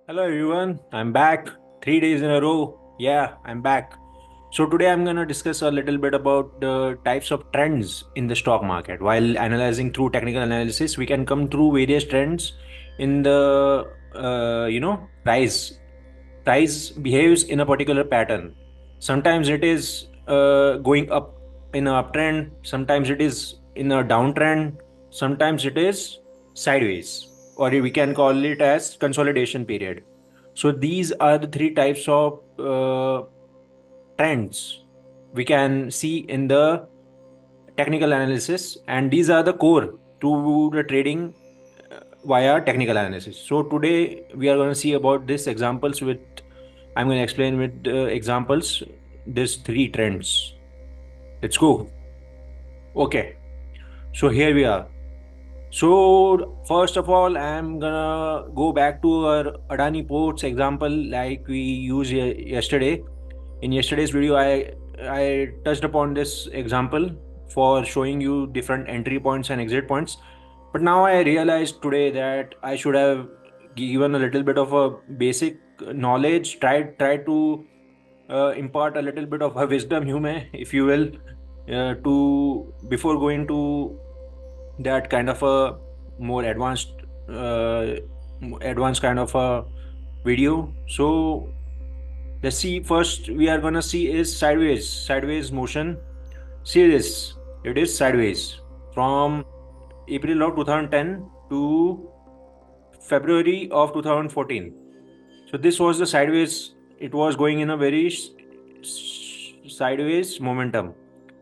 Hello everyone, I'm back 3 days in a row. Yeah, I'm back. So today I'm gonna discuss a little bit about the types of trends in the stock market. While analyzing through technical analysis, we can come through various trends in the price. Price behaves in a particular pattern. Sometimes it is going up in a uptrend. Sometimes it is in a downtrend. Sometimes it is sideways, or we can call it as consolidation period. So these are the three types of trends we can see in the technical analysis, and these are the core to the trading via technical analysis. So today we are going to see about this examples with I'm going to explain with examples these three trends. Let's go. Okay, so here we are. So first of all, I'm gonna go back to our Adani Ports example like we used yesterday. In yesterday's video, I touched upon this example for showing you different entry points and exit points. But now I realized today that I should have given a little bit of a basic knowledge, try to impart a little bit of a wisdom, if you will, to before going to that kind of a more uh, advanced kind of a video. So let's see. First, we are gonna see is sideways motion. See this. It is sideways from April of 2010 to February of 2014. So this was the sideways. It was going in a very sideways momentum,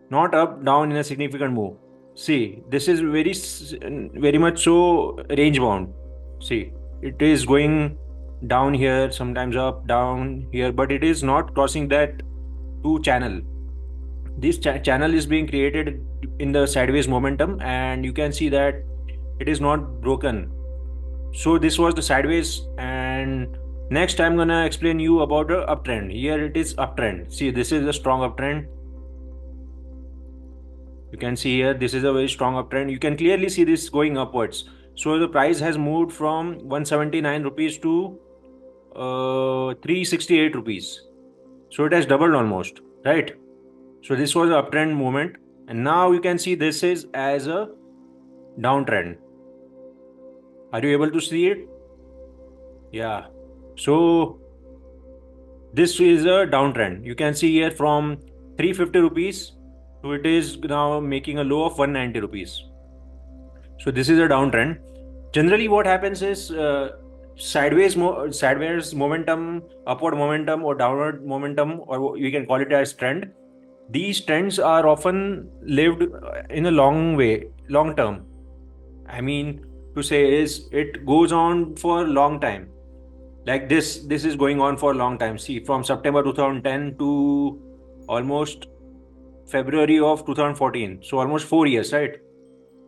not up down in a significant move. See, this is very much so range bound. See, it is going down here, sometimes up, down here, but it is not crossing that two channel. This channel is being created in the sideways momentum, and you can see that it is not broken. So this was the sideways, and next I'm gonna explain you about the uptrend. Here it is uptrend. See, this is a strong uptrend. You can see here this is a very strong uptrend. You can clearly see this going upwards. So the price has moved from 179 rupees to 368 rupees. So it has doubled almost, right? So this was an uptrend movement, and now you can see this is as a downtrend. Are you able to see it? Yeah. So this is a downtrend. You can see here from 350 rupees to it is now making a low of 190 rupees. So this is a downtrend. Generally, what happens is sideways momentum, upward momentum, or downward momentum, or we can call it as trend. These trends are often lived in a long term. I mean to say is it goes on for a long time. Like this is going on for a long time. See, from September 2010 to almost February of 2014. So almost 4 years, right?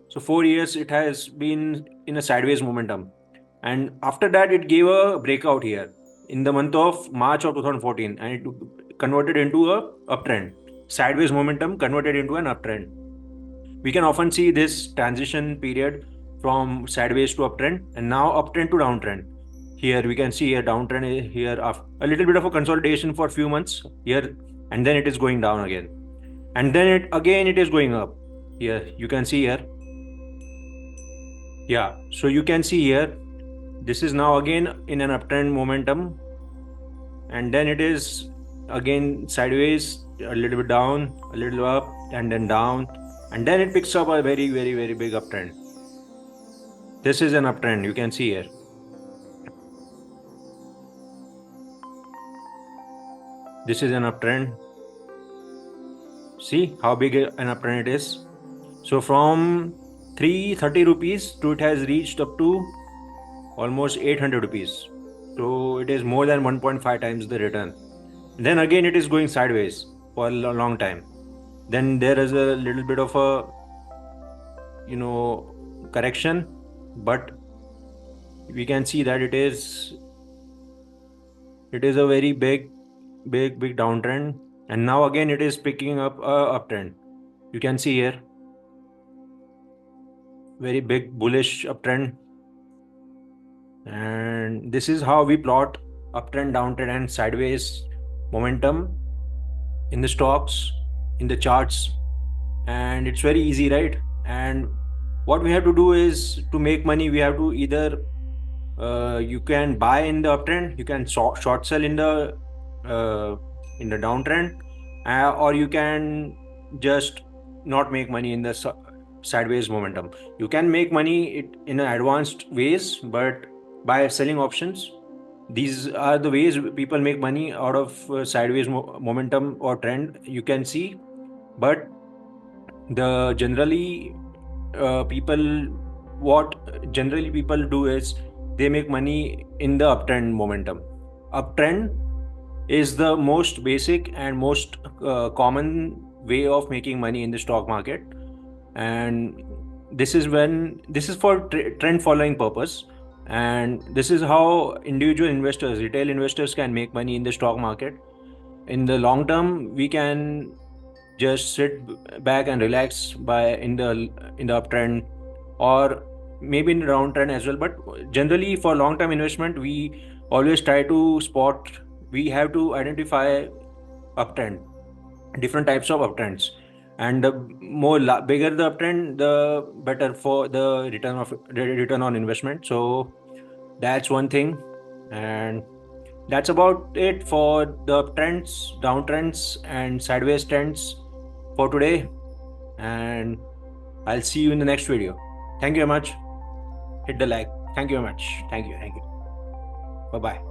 So 4 years it has been in a sideways momentum. And after that, it gave a breakout here in the month of March of 2014, and it converted into a uptrend. Sideways momentum converted into an uptrend. We can often see this transition period from sideways to uptrend, and now uptrend to downtrend. Here we can see a downtrend here, a little bit of a consolidation for a few months here, and then it is going down again, and then it is going up. Here you can see here. Yeah, so you can see here, this is now again in an uptrend momentum, and then it is again sideways, a little bit down, a little up, and then down, and then it picks up a very big uptrend. This is an uptrend, you can see here. This is an uptrend. See how big an uptrend it is. So from 330 rupees to it has reached up to almost 800 rupees. So it is more than 1.5 times the return. Then again it is going sideways for a long time. Then there is a little bit of a correction, but we can see that it is a very big downtrend, and now again it is picking up a uptrend. You can see here very big bullish uptrend, And this is how we plot uptrend, downtrend, and sideways momentum in the stocks, in the charts. And it's very easy, right? And what we have to do is, to make money, we have to either you can buy in the uptrend, you can short sell uh, in the downtrend, or you can just not make money in the sideways momentum. You can make money in advanced ways, but by selling options. These are the ways people make money out of sideways momentum or trend, you can see. But the generally people what generally people do is, they make money in the uptrend momentum. Uptrend is the most basic and most common way of making money in the stock market. And this is for trend following purpose. And this is how individual investors, retail investors, can make money in the stock market. In the long term, we can just sit back and relax by in the uptrend, or maybe in the downtrend as well. But generally, for long term investment, we always try to spot, we have to identify uptrend, different types of uptrends. And the bigger the uptrend, the better for the return on investment. So that's one thing. And that's about it for the trends, downtrends, and sideways trends for today. And I'll see you in the next video. Thank you very much. Hit the like. Thank you very much. Thank you. Thank you. Bye bye.